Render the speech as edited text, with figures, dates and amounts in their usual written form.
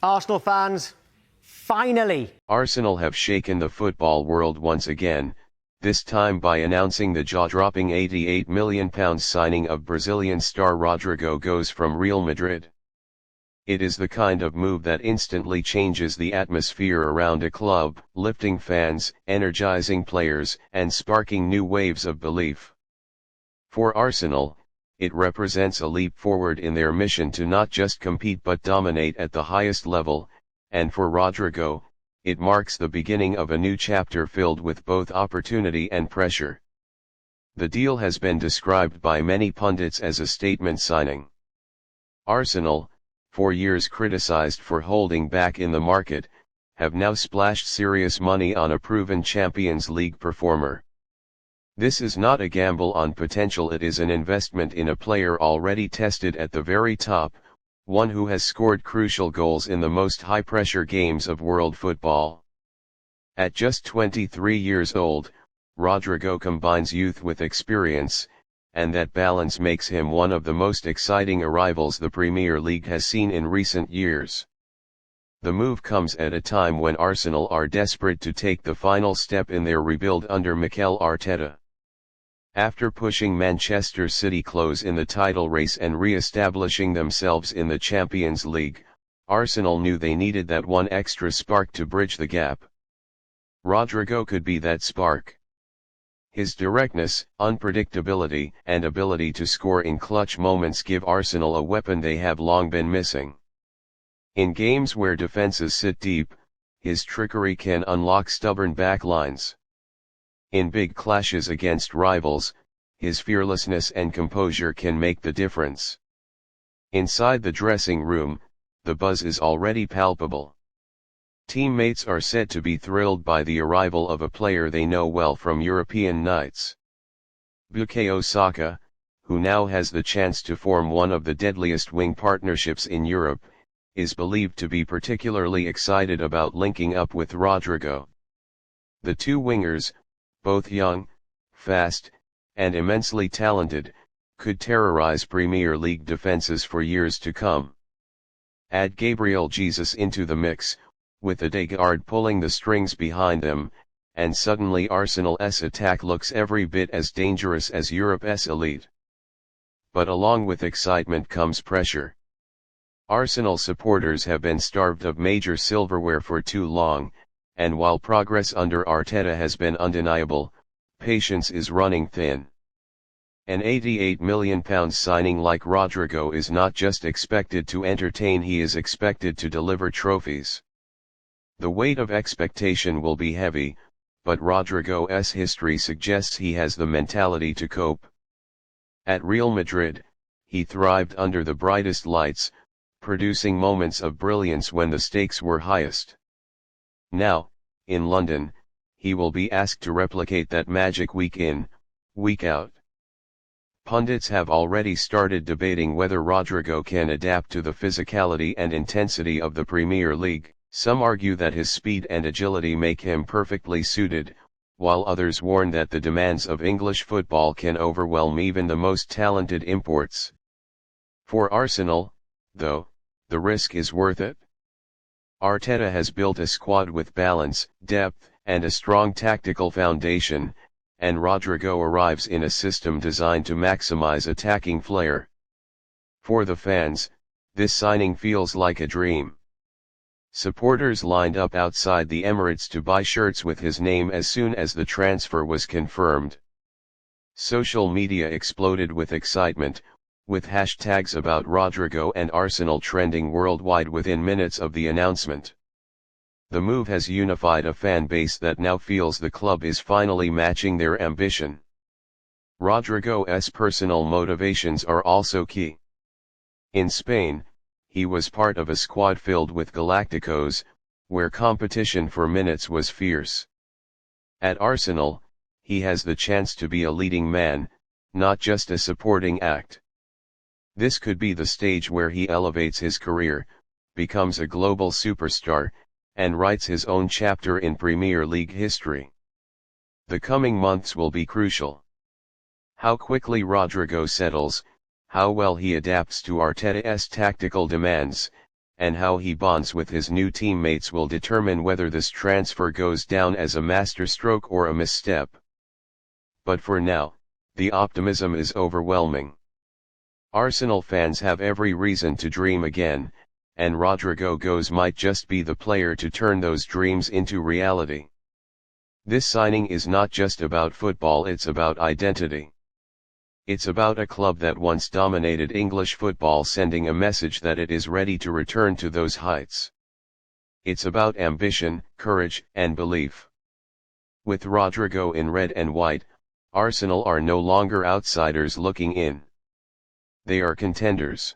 Arsenal fans, finally! Arsenal have shaken the football world once again, this time by announcing the jaw-dropping £88 million signing of Brazilian star Rodrygo Goes from Real Madrid. It is the kind of move that instantly changes the atmosphere around a club, lifting fans, energizing players, and sparking new waves of belief. For Arsenal, it represents a leap forward in their mission to not just compete but dominate at the highest level, and for Rodrygo, it marks the beginning of a new chapter filled with both opportunity and pressure. The deal has been described by many pundits as a statement signing. Arsenal, for years criticized for holding back in the market, have now splashed serious money on a proven Champions League performer. This is not a gamble on potential, it is an investment in a player already tested at the very top, one who has scored crucial goals in the most high-pressure games of world football. At just 23 years old, Rodrygo combines youth with experience, and that balance makes him one of the most exciting arrivals the Premier League has seen in recent years. The move comes at a time when Arsenal are desperate to take the final step in their rebuild under Mikel Arteta. After pushing Manchester City close in the title race and re-establishing themselves in the Champions League, Arsenal knew they needed that one extra spark to bridge the gap. Rodrygo could be that spark. His directness, unpredictability, and ability to score in clutch moments give Arsenal a weapon they have long been missing. In games where defenses sit deep, his trickery can unlock stubborn backlines. In big clashes against rivals, his fearlessness and composure can make the difference. Inside the dressing room, the buzz is already palpable. Teammates are said to be thrilled by the arrival of a player they know well from European nights. Bukayo Saka, who now has the chance to form one of the deadliest wing partnerships in Europe, is believed to be particularly excited about linking up with Rodrygo. The two wingers, both young, fast, and immensely talented, could terrorize Premier League defenses for years to come. Add Gabriel Jesus into the mix, with Ødegaard pulling the strings behind them, and suddenly Arsenal's attack looks every bit as dangerous as Europe's elite. But along with excitement comes pressure. Arsenal supporters have been starved of major silverware for too long, and while progress under Arteta has been undeniable, patience is running thin. An £88 million signing like Rodrygo is not just expected to entertain, he is expected to deliver trophies. The weight of expectation will be heavy, but Rodrygo's history suggests he has the mentality to cope. At Real Madrid, he thrived under the brightest lights, producing moments of brilliance when the stakes were highest. Now, in London, he will be asked to replicate that magic week in, week out. Pundits have already started debating whether Rodrygo can adapt to the physicality and intensity of the Premier League. Some argue that his speed and agility make him perfectly suited, while others warn that the demands of English football can overwhelm even the most talented imports. For Arsenal, though, the risk is worth it. Arteta has built a squad with balance, depth, and a strong tactical foundation, and Rodrygo arrives in a system designed to maximize attacking flair. For the fans, this signing feels like a dream. Supporters lined up outside the Emirates to buy shirts with his name as soon as the transfer was confirmed. Social media exploded with excitement, with hashtags about Rodrygo and Arsenal trending worldwide within minutes of the announcement. The move has unified a fan base that now feels the club is finally matching their ambition. Rodrygo's personal motivations are also key. In Spain, he was part of a squad filled with Galacticos, where competition for minutes was fierce. At Arsenal, he has the chance to be a leading man, not just a supporting act. This could be the stage where he elevates his career, becomes a global superstar, and writes his own chapter in Premier League history. The coming months will be crucial. How quickly Rodrygo settles, how well he adapts to Arteta's tactical demands, and how he bonds with his new teammates will determine whether this transfer goes down as a masterstroke or a misstep. But for now, the optimism is overwhelming. Arsenal fans have every reason to dream again, and Rodrygo Goes might just be the player to turn those dreams into reality. This signing is not just about football, it's about identity. It's about a club that once dominated English football sending a message that it is ready to return to those heights. It's about ambition, courage, and belief. With Rodrygo in red and white, Arsenal are no longer outsiders looking in. They are contenders.